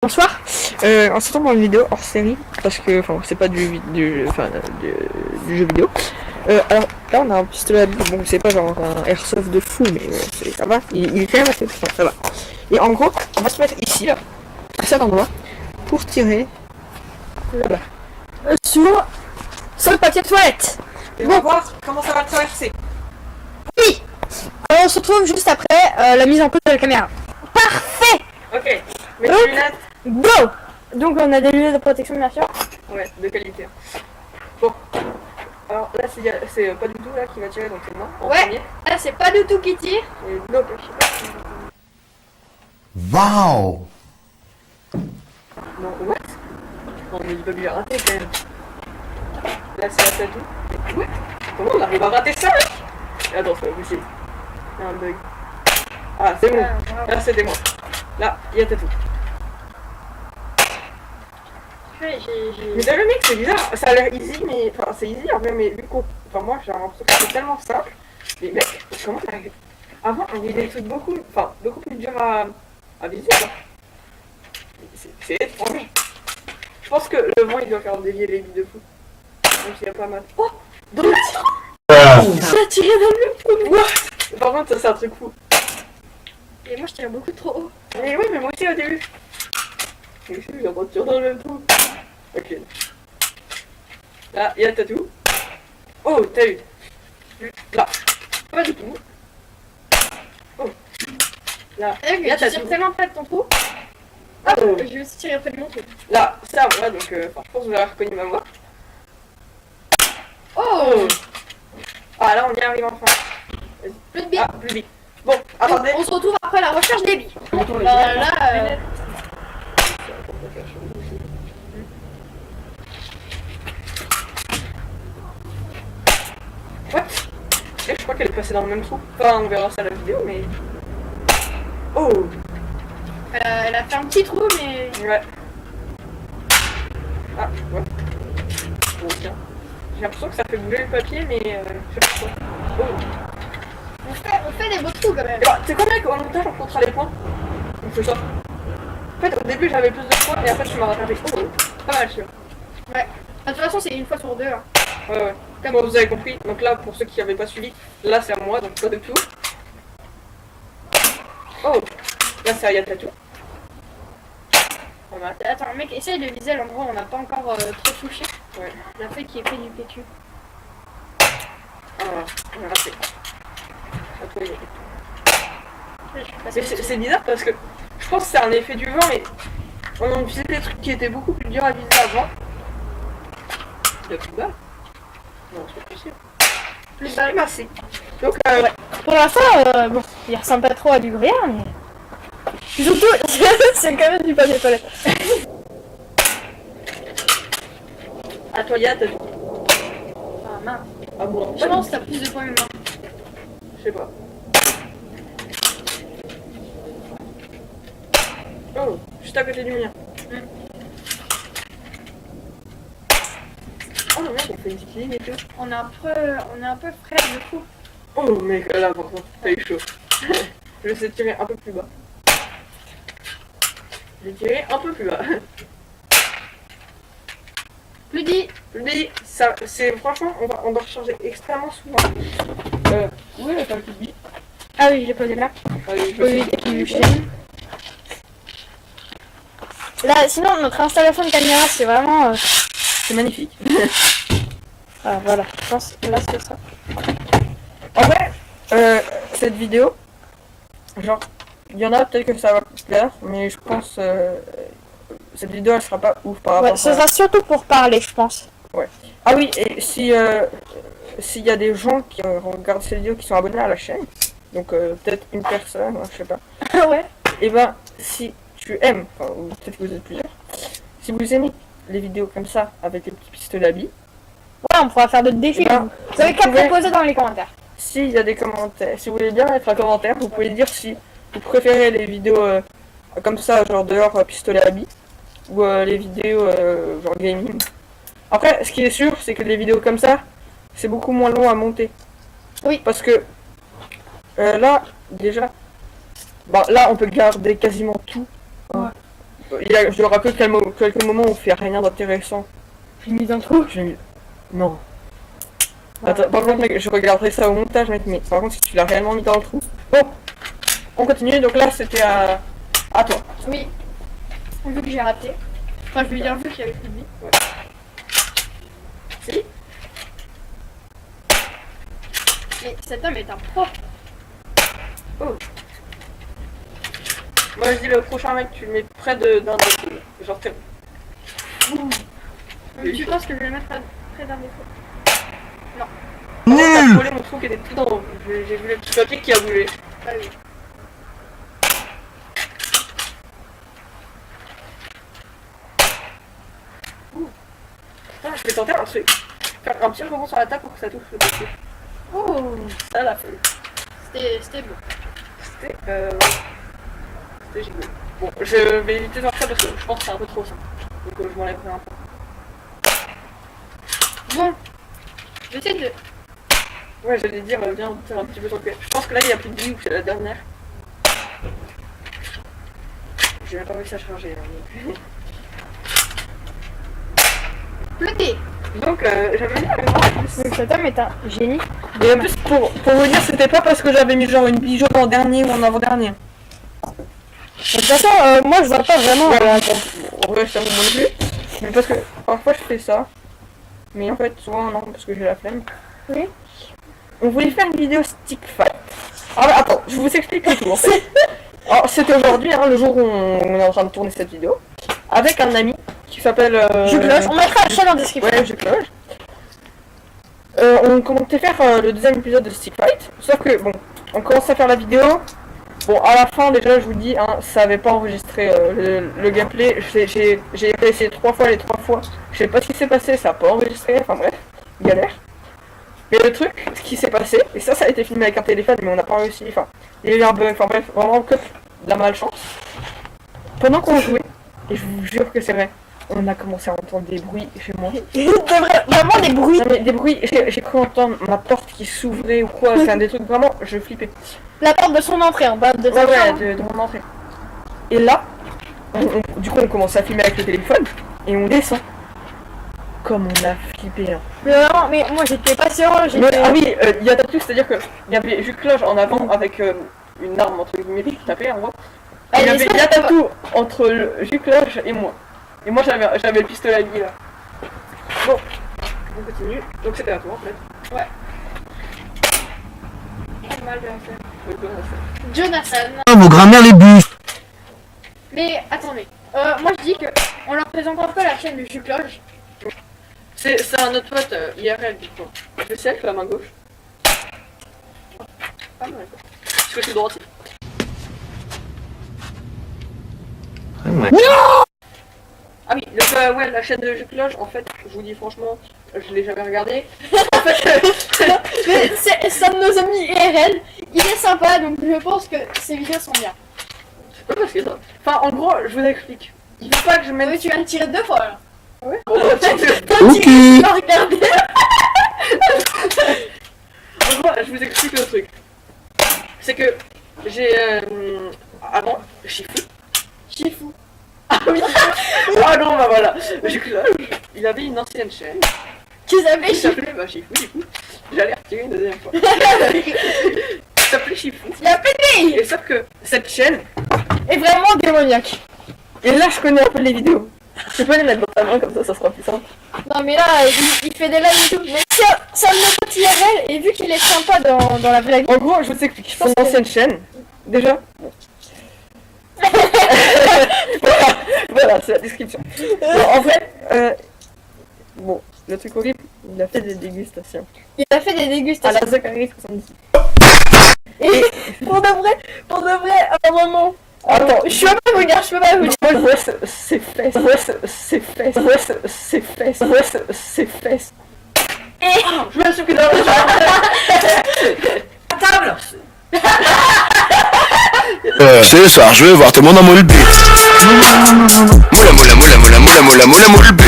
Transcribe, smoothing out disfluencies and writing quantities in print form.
Bonsoir, on se retrouve dans une vidéo hors série parce que c'est pas du jeu vidéo. Alors là on a un pistolet à billes, bon c'est pas genre un airsoft de fou mais ça va, il est quand même assez puissant, ça va. Et en gros on va se mettre ici là, à cet endroit, pour tirer là-bas. Sur le papier de toilette. Et on va voir comment ça va traverser. Oui. Alors on se retrouve juste après la mise en cause de la caméra. Parfait. Ok, mets tes lunettes. Go. Donc on a des lunettes de protection bien sûr. Ouais, de qualité. Bon, alors là c'est pas du tout là qui va tirer dans tes mains en premier. Là c'est pas du tout qui tire. Et bloc. Wow! Non, what? Non mais il peut bien rater quand même. Là c'est la tatou. What? Comment on arrive à rater ça mec? Attends, c'est pas possible. Il y a un bug. Ah c'est bon. Là c'était moi. Là, il y a tatou. Mais t'as vu mec, c'est bizarre, ça a l'air easy, mais enfin c'est easy en vrai, mais vu qu'on. Enfin moi j'ai l'impression que c'est tellement simple. Mais mec, comment t'arrives? Avant on avait des trucs beaucoup plus durs à viser quoi. C'est étrange. Je pense que le vent il doit faire dévier les billes de fou. Donc il y a pas mal. Oh! Dans le trou! Ça a tiré dans le même trou! What? Par contre ça c'est un truc fou. Et moi je tire beaucoup trop haut. Mais oui mais moi aussi au début. Mais aussi j'ai tirer dans le même trou. Ok. Là, il y a le tatou. Oh, t'as eu. Là. Pas du tout. Oh. Là, il y a Tu tatou. tires tellement près de ton trou. Oh. Je vais aussi tirer près de mon trou. Là, ça, voilà, donc je pense que vous avez reconnu ma voix. Oh. Ah, là, on y arrive enfin. Plus de billes. Ah, plus vite. Bon, attendez. On se retrouve après la recherche des billes. Retourne les Là, lunettes. What? Je crois qu'elle est passée dans le même trou. Enfin, on verra ça à la vidéo, mais... Oh! elle a fait un petit trou, mais... Ouais. Ah, ouais. Bon, tiens. J'ai l'impression que ça fait bouger le papier, mais je sais pas pourquoi. Oh! On fait des beaux trous quand même. Et bah, c'est combien qu'en montage on comptera les points? On fait ça. En fait, au début j'avais plus de points, et après tu m'as rattrapé. Oh! Pas mal, celui-là. Ouais. De toute façon, c'est une fois sur deux. Hein. Ouais. Comme vous avez compris, donc là, pour ceux qui n'avaient pas suivi, là c'est à moi, donc pas de tout. Oh! Là c'est à Yatatou. Pas mal. Attends, mec, essaye de viser l'endroit où on n'a pas encore trop touché. Ouais. La feuille qui est fait du PQ. Ah, on a raté. À toi, Yatatou. Je suis Mais passée c'est bizarre parce que je pense que c'est un effet du vent, mais on a visé des trucs qui étaient beaucoup plus durs à viser avant. De plus bas? Non, c'est pas possible. plus bas. Merci. Donc, ouais. Pour l'instant, bon, il ressemble pas trop à du gruyère, mais... Surtout, c'est quand même du papier toilette. À toi, Yatatou. Ah mince. Ah bon, Je pense que t'as plus de points que moi. je sais pas. Oh, juste à côté du mien. Oh non, mec, on fait une petite ligne et tout. On est un peu frais du coup. Oh, mec, là, par contre, t'as eu chaud. Je vais essayer de tirer un peu plus bas. J'ai tiré un peu plus bas. Plus dit. Je le dis, ça, c'est franchement, on doit recharger extrêmement souvent. Où est la petite bille? Ah oui, je l'ai posé là. Allez, je Faut vais éviter qu'il nous gêne. Là, sinon, notre installation de caméra, c'est vraiment... C'est magnifique. Ah, voilà, je pense que là, c'est ça. En vrai, cette vidéo, genre, il y en a peut-être que ça va plaire, mais je pense cette vidéo elle sera pas ouf par rapport Ouais, ce sera surtout pour parler, je pense. Ah oui, et si s'il y a des gens qui regardent cette vidéo qui sont abonnés à la chaîne, donc peut-être une personne, je sais pas, Ah ouais. et ben si tu aimes, enfin, ou peut-être que vous êtes plusieurs, si vous aimez les vidéos comme ça avec les petits pistolets à billes, Ouais, on pourra faire d'autres défis. Eh ben, Vous avez vous qu'à pouvez- proposer dans les commentaires. s'il y a des commentaires, si vous voulez bien mettre un commentaire, vous pouvez dire si vous préférez les vidéos comme ça, genre dehors pistolet à billes, ou les vidéos genre gaming. Après, ce qui est sûr, c'est que les vidéos comme ça, c'est beaucoup moins long à monter. Oui. Parce que là, déjà, bah, là, on peut garder quasiment tout. Ouais. il y aura que quelques moments où on fait rien d'intéressant. J'ai mis un trou. Non. Attends, par contre, mec, je regarderai ça au montage, mec, mais par contre, si tu l'as réellement mis dans le trou. Bon, on continue, donc là, c'était à toi. Oui. Vu que j'ai raté. Enfin, je veux dire, vu qu'il y avait plus de vie. Ouais. Si. Mais cet homme est un pro. Oh. Moi, je dis le prochain mec, tu le mets près d'un défaut. Genre, t'es... Tu penses que je vais le mettre près d'un défaut? T'as volé mon trou qui était tout dans l'eau. J'ai vu le petit papier qui a bougé. Ah oui. Putain, je vais tenter un truc. Faire un petit rebond sur la table pour que ça touche le papier. Oh, Ça l'a fait. c'était beau. C'était génial. Bon, je vais éviter de faire ça parce que je pense que c'est un peu trop simple. Donc je m'enlèverai un peu. Bon, j'essaie de... Ouais, j'allais dire, viens faire un petit peu ton cul. Je pense que là, il n'y a plus de vie ou c'est la dernière. J'ai même pas réussi à charger. Hein, Flotter. donc, j'avais mis avec moi en plus. Donc cet homme est un génie. Et en plus, pour vous dire, c'était pas parce que j'avais mis genre une bijou en dernier ou en avant-dernier. De toute façon, moi je vois pas vraiment... Voilà, en vrai, ça me demande plus. Mais parce que parfois je fais ça. Mais en fait, souvent non, parce que j'ai la flemme. Oui. On voulait faire une vidéo stick fight. Ah, bah, attends, je vous explique le tout en fait. Alors, c'était aujourd'hui, hein, le jour où on est en train de tourner cette vidéo. Avec un ami qui s'appelle. Je cloche. On mettra la chaîne en description. Ouais, je cloche. On comptait faire le deuxième épisode de Stick Fight. Sauf que, bon, on commence à faire la vidéo. Bon, à la fin, déjà, je vous dis, hein, ça avait pas enregistré le gameplay. J'ai essayé 3 fois, les 3 fois. Je sais pas ce qui s'est passé, ça a pas enregistré. Enfin bref, galère. Mais le truc, ce qui s'est passé, et ça a été filmé avec un téléphone, mais on n'a pas réussi. Enfin, il y a eu un bug. Enfin bref, vraiment que de la malchance. Pendant qu'on jouait, et je vous jure que c'est vrai, on a commencé à entendre des bruits chez moi. Vraiment des bruits. Non, mais des bruits, j'ai cru entendre ma porte qui s'ouvrait ou quoi, enfin des trucs vraiment, je flippais. La porte de son entrée en bas de sa Ouais, chambre. de mon entrée. Et là, du coup on commence à filmer avec le téléphone, et on descend. Comme on a flippé hein. Mais vraiment, mais moi j'étais pas serein, Mais, ah oui, il y a un truc, c'est-à-dire que il y avait Jucloge en avant avec une arme entre guillemets qui tapait en gros. Il y avait Yatatou entre le Jucloge et moi. Et moi j'avais le pistolet à lui là. Bon, on continue. Donc c'était à toi en fait. Ouais. Mal bien fait. Jonathan. Ah, vos grammaires les bus. Mais attendez, moi je dis que on leur présente un peu la chaîne du Jucloge. C'est un autre pote IRL du coup. Je sais avec la main gauche. Pas mal. Parce que je suis droitier. Ah oui, donc ouais, la chaîne de Jucloge, en fait, je vous dis franchement, je l'ai jamais regardé. En fait, Mais c'est un de nos amis IRL, il est sympa donc je pense que ses vidéos sont bien. c'est pas parce que ça. Enfin, en gros, je vous explique. Il faut pas que je mette. Oui, tu viens de tirer 2 fois là. Ouais. Ok. Tu vas regarder. En gros, je vous explique le truc. C'est que j'ai avant, Chifu. Ah oui. Ah non, bah voilà. Jucloge, il avait une ancienne chaîne. Tu savais Il Chifu. s'appelait Chifu, du coup, j'allais retirer une deuxième fois. Il s'appelait Chifu. Il a pété. Et sauf que cette chaîne, Est vraiment démoniaque. et là je connais un peu les vidéos. Tu peux les mettre dans ta main comme ça sera plus simple. Non mais là, il fait des lives et tout. Mais c'est un de nos potes IRL et vu qu'il est sympa dans la vraie vie. En gros, je vous explique. Son ancienne chaîne, déjà. Voilà, c'est la description. Non, en vrai, bon, le truc horrible, il a fait des dégustations. Il a fait des À dégustations. la Zacharie 70. Et pour de vrai, à un moment. Attends, Je peux pas vous dire, je peux pas vous dire. moi je vois ses fesses, je vois ses fesses, je vois ses fesses, je vois ses fesses. Et Je me suis que dans le table. C'est ça, je vais voir tout le monde en moule bite. Moula moula moula moula moula moula moula moula moule bite.